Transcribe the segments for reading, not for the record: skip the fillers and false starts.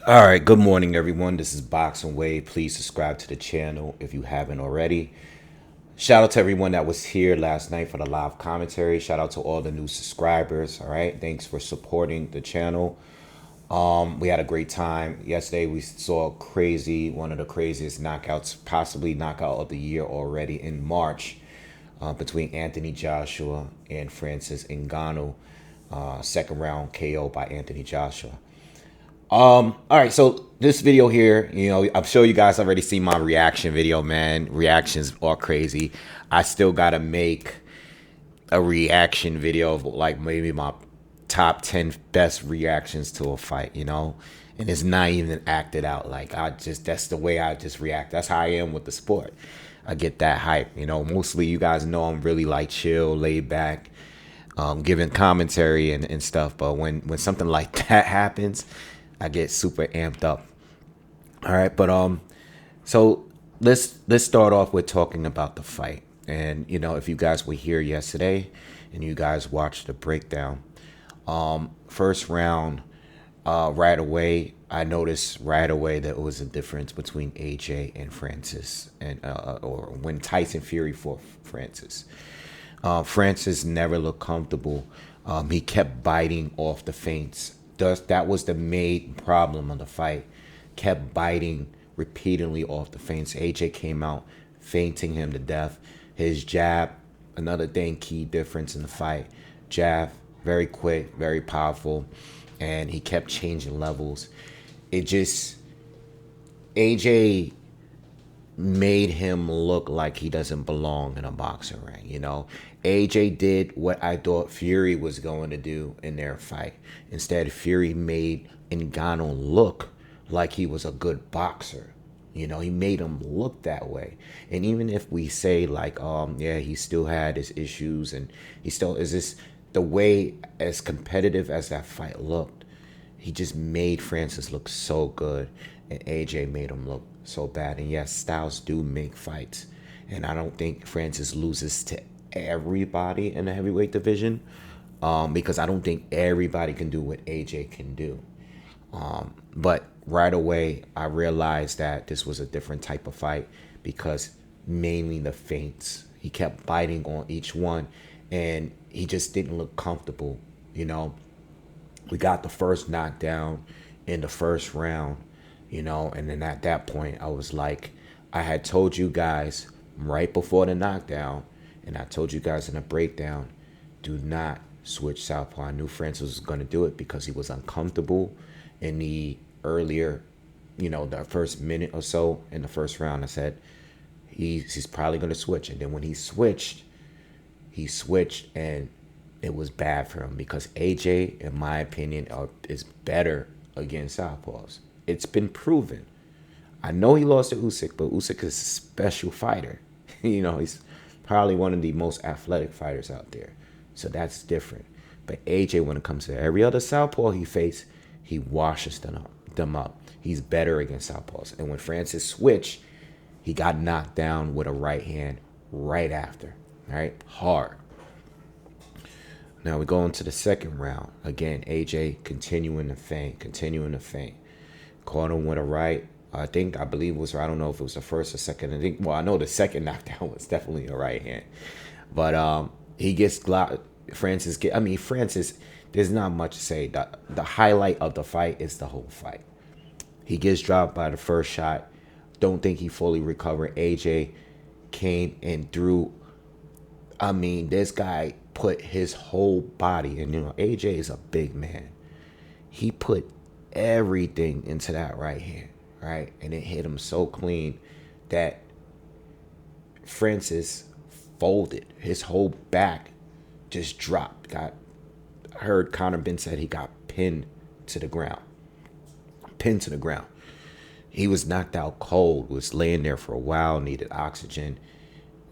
All right, good morning, everyone. This is Boxingwave. Please subscribe to the channel if you haven't already. Shout out to everyone that was here last night for the live commentary. Shout out to all the new subscribers. All right, thanks for supporting the channel. We had a great time yesterday. We saw one of the craziest knockouts, possibly knockout of the year already in March, between Anthony Joshua and Francis Ngannou. Second round KO by Anthony Joshua. All right, so this video here, I'm sure you guys already seen my reaction video, man. Reactions are crazy. I still gotta make a reaction video of like maybe my top 10 best reactions to a fight, And it's not even acted out. Like that's the way I just react. That's how I am with the sport. I get that hype, Mostly you guys know I'm really like chill, laid back, giving commentary and stuff. But when something like that happens, I get super amped up. All right, but so let's start off with talking about the fight. And if you guys were here yesterday and you guys watched the breakdown, first round, right away, I noticed right away that it was a difference between AJ and Francis, and or when Tyson Fury fought Francis. Francis never looked comfortable. He kept biting off the feints. That was the main problem of the fight. Kept biting repeatedly off the feints. AJ came out feinting him to death. His jab, another thing, key difference in the fight. Jab, very quick, very powerful, and he kept changing levels. It just AJ made him look like he doesn't belong in a boxing ring, AJ did what I thought Fury was going to do in their fight. Instead, Fury made Ngannou look like he was a good boxer. He made him look that way. And even if we say like, yeah, he still had his issues and he still is this the way as competitive as that fight looked, he just made Francis look so good and AJ made him look so bad. And yes, styles do make fights. And I don't think Francis loses to everybody in the heavyweight division, because I don't think everybody can do what AJ can do. But right away, I realized that this was a different type of fight because mainly the feints. He kept biting on each one, and he just didn't look comfortable. We got the first knockdown in the first round, and then at that point, I was like, I had told you guys right before the knockdown, and I told you guys in a breakdown, do not switch southpaw. I knew Francis was going to do it because he was uncomfortable in the earlier, the first minute or so in the first round. I said he's probably going to switch. And then when he switched, and it was bad for him because AJ, in my opinion, is better against southpaws. It's been proven. I know he lost to Usyk, but Usyk is a special fighter. He's probably one of the most athletic fighters out there. So that's different. But AJ, when it comes to every other southpaw he faced, he washes them up. He's better against southpaws. And when Francis switched, he got knocked down with a right hand right after. Right? Hard. Now we go into the second round. Again, AJ continuing to feint. Caught him with a right. I believe it was, I don't know if it was the first or second. I know the second knockdown was definitely a right hand. But he gets Francis, there's not much to say. The highlight of the fight is the whole fight. He gets dropped by the first shot. Don't think he fully recovered. AJ came and threw. This guy put his whole body, and AJ is a big man. He put everything into that right hand, right? And it hit him so clean that Francis folded. His whole back just dropped. I heard Conor Ben said he got pinned to the ground. He was knocked out cold, was laying there for a while, needed oxygen.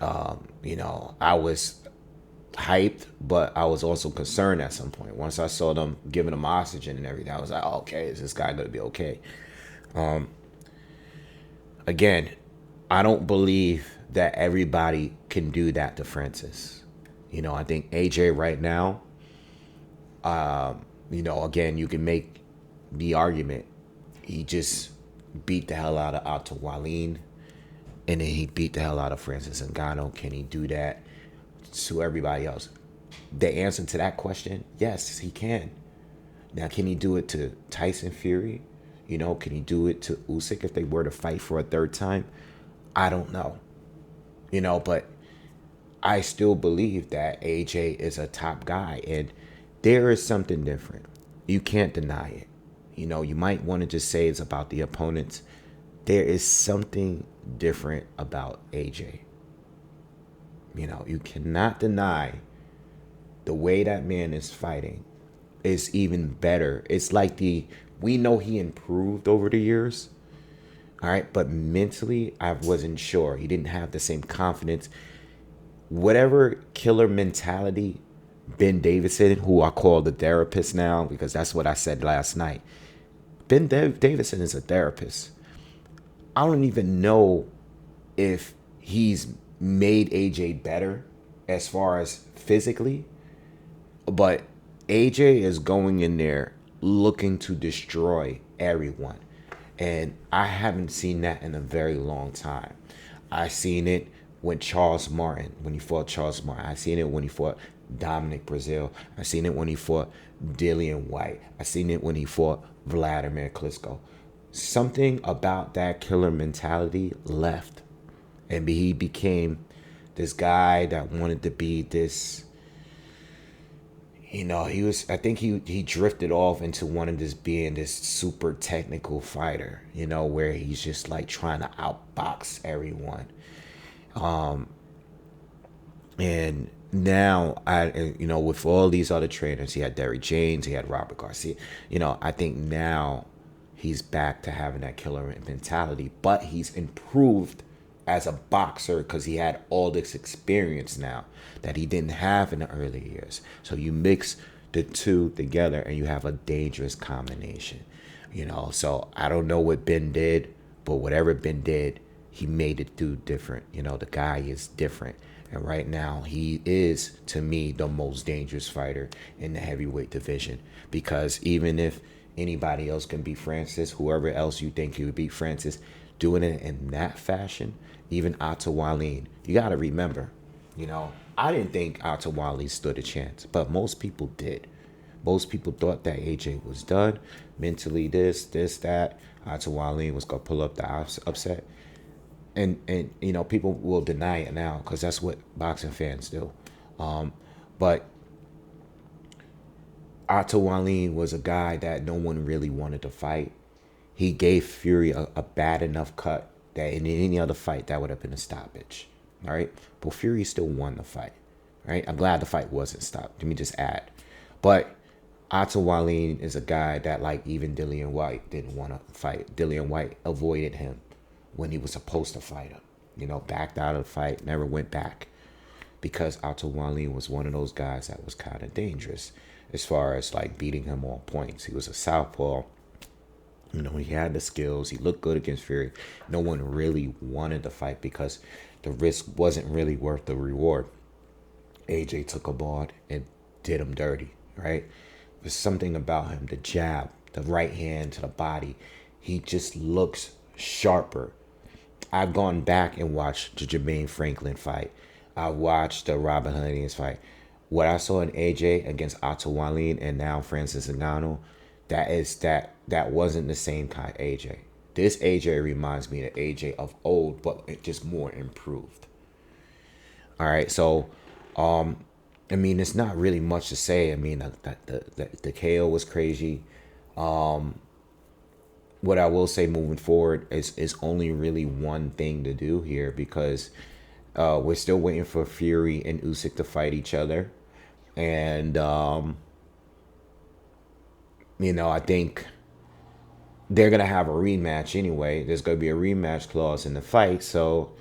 I was hyped, but I was also concerned at some point. Once I saw them giving him oxygen and everything, I was like, oh, okay, is this guy going to be okay? Again, I don't believe that everybody can do that to Francis. I think AJ right now, again, you can make the argument He just beat the hell out of Otto Wallin, and then he beat the hell out of Francis Ngannou. Can he do that to everybody else? The answer to that question, yes, he can. Now, can he do it to Tyson Fury? Can he do it to Usyk if they were to fight for a third time? I don't know. But I still believe that AJ is a top guy, and there is something different. You can't deny it. You might want to just say it's about the opponents. There is something different about AJ. You cannot deny the way that man is fighting is even better. It's like we know he improved over the years. All right. But mentally, I wasn't sure. He didn't have the same confidence. Whatever killer mentality Ben Davison, who I call the therapist now, because that's what I said last night. Ben Davison is a therapist. I don't even know if he's made AJ better as far as physically, but AJ is going in there looking to destroy everyone. And I haven't seen that in a very long time. I seen it when Charles Martin, when he fought Charles Martin. I seen it when he fought Dominic Brazil. I seen it when he fought Dillian White. I seen it when he fought Vladimir Klitschko. Something about that killer mentality left. And he became this guy that wanted to be this, I think he drifted off into wanting this being this super technical fighter, where he's just like trying to outbox everyone. And now with all these other trainers, he had Derrick James, he had Robert Garcia, I think now he's back to having that killer mentality, but he's improved as a boxer because he had all this experience now that he didn't have in the early years. So you mix the two together and you have a dangerous combination, So I don't know what Ben did, but whatever Ben did, he made it through different. The guy is different. And right now he is, to me, the most dangerous fighter in the heavyweight division, because even if anybody else can beat Francis, whoever else you think he would beat Francis, doing it in that fashion, even Otto Wallin, you got to remember, I didn't think Otto Wallin stood a chance, but most people did. Most people thought that AJ was done mentally, this, that. Otto Wallin was going to pull up the upset. And people will deny it now because that's what boxing fans do. But Otto Wallin was a guy that no one really wanted to fight. He gave Fury a bad enough cut that in any other fight that would have been a stoppage. All right. But Fury still won the fight. Right. I'm glad the fight wasn't stopped. Let me just add. But Otto Wallin is a guy that, like, even Dillian White didn't want to fight. Dillian White avoided him when he was supposed to fight him. Backed out of the fight, never went back, because Otto Wallin was one of those guys that was kind of dangerous as far as like beating him on points. He was a southpaw. He had the skills. He looked good against Fury. No one really wanted to fight because the risk wasn't really worth the reward. AJ took a ball and did him dirty, right? There's something about him, the jab, the right hand to the body. He just looks sharper. I've gone back and watched the Jermaine Franklin fight. I watched the Robin Hood fight. What I saw in AJ against Otto Wallin and now Francis Ngannou, that wasn't the same kind of AJ. This AJ reminds me of the AJ of old, but it just more improved. All right, so it's not really much to say. The KO was crazy. What I will say moving forward is only really one thing to do here, because we're still waiting for Fury and Usyk to fight each other. And, I think they're going to have a rematch anyway. There's going to be a rematch clause in the fight. So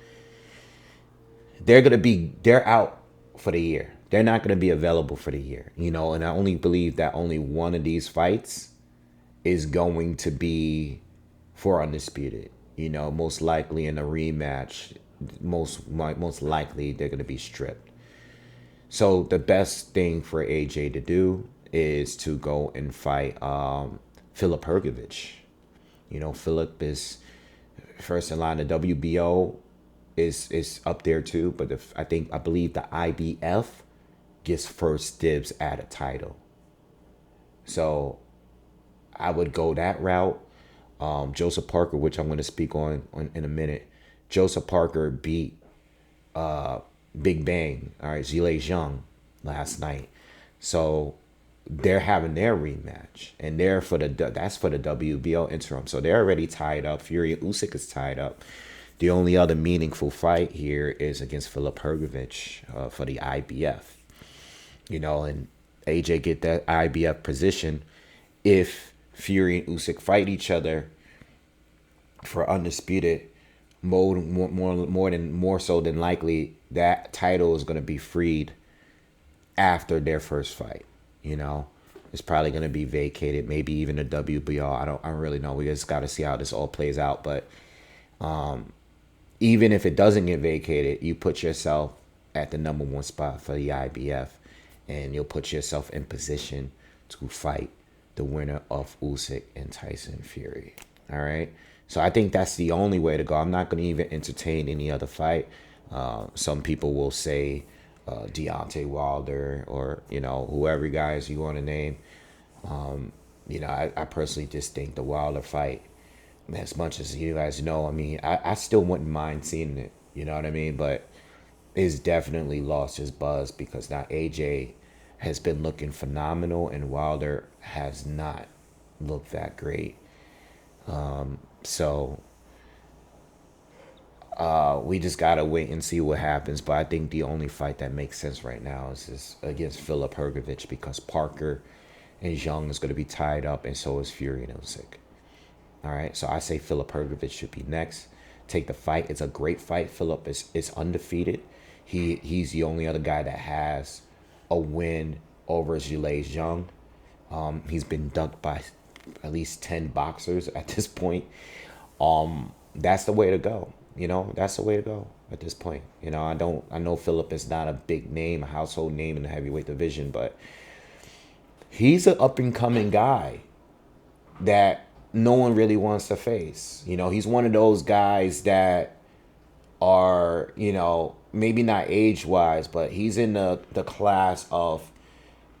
they're out for the year. They're not going to be available for the year, and I only believe that only one of these fights is going to be for Undisputed. Most likely in a rematch, most likely they're going to be stripped. So the best thing for AJ to do is to go and fight Filip Hrgović. You know, Philip is first in line. The WBO is up there too, but I believe the IBF gets first dibs at a title. So I would go that route. Joseph Parker, which I'm going to speak on in a minute. Joseph Parker beat Big Bang, all right, Zhilei Zhang last night. So they're having their rematch, and that's for the WBO interim. So they're already tied up. Fury and Usyk is tied up. The only other meaningful fight here is against Filip Hrgović for the IBF. You know, and AJ get that IBF position if Fury and Usyk fight each other for undisputed. More so than likely, that title is going to be freed after their first fight. You know, it's probably going to be vacated, maybe even the WBO. I don't really know. We just got to see how this all plays out. But even if it doesn't get vacated, you put yourself at the #1 spot for the IBF, and you'll put yourself in position to fight the winner of Usyk and Tyson Fury. All right. So I think that's the only way to go. I'm not going to even entertain any other fight. Some people will say Deontay Wilder or, you know, whoever guys you want to name. You know, I personally just think the Wilder fight, as much as you guys know, I mean, I still wouldn't mind seeing it. You know what I mean? But it's definitely lost his buzz because now AJ has been looking phenomenal and Wilder has not looked that great. So we just gotta wait and see what happens. But I think the only fight that makes sense right now is against Filip Hrgović because Parker and Zhang is going to be tied up, and so is Fury and Usyk. All right, so I say Filip Hrgović should be next. Take the fight. It's a great fight. Filip is undefeated. He's the only other guy that has a win over Zhilei Zhang. He's been dunked by at least 10 boxers at this point. That's the way to go. You know, that's the way to go at this point. You know, I know Filip is not a big name, a household name in the heavyweight division, but he's an up and coming guy that no one really wants to face. You know, he's one of those guys that are, you know, maybe not age wise, but he's in the class of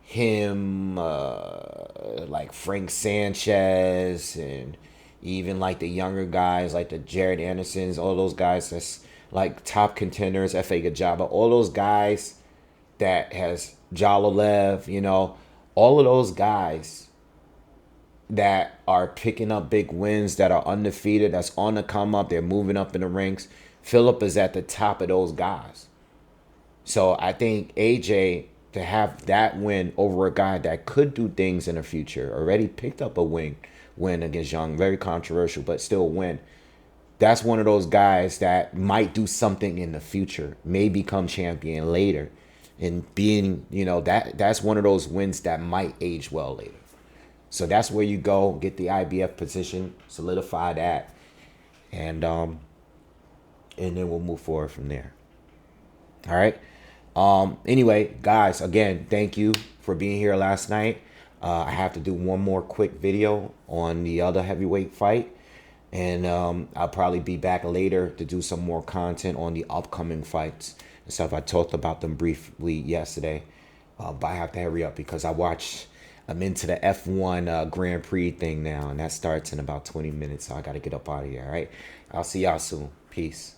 him, like Frank Sanchez, and even like the younger guys like the Jared Andersons, all those guys that's like top contenders, F.A. Gajaba, all those guys that has Jalolev, you know, all of those guys that are picking up big wins, that are undefeated, that's on the come up, they're moving up in the ranks. Filip is at the top of those guys. So I think AJ, to have that win over a guy that could do things in the future, already picked up a win against Zhang, very controversial, but still win. That's one of those guys that might do something in the future, may become champion later. And being, you know, that's one of those wins that might age well later. So that's where you go, get the IBF position, solidify that, and then we'll move forward from there. All right. Anyway, guys, again, thank you for being here last night. I have to do one more quick video on the other heavyweight fight, and I'll probably be back later to do some more content on the upcoming fights and stuff. I talked about them briefly yesterday, but I have to hurry up because I'm into the F1 Grand Prix thing now, and that starts in about 20 minutes, so I got to get up out of here, all right? I'll see y'all soon. Peace.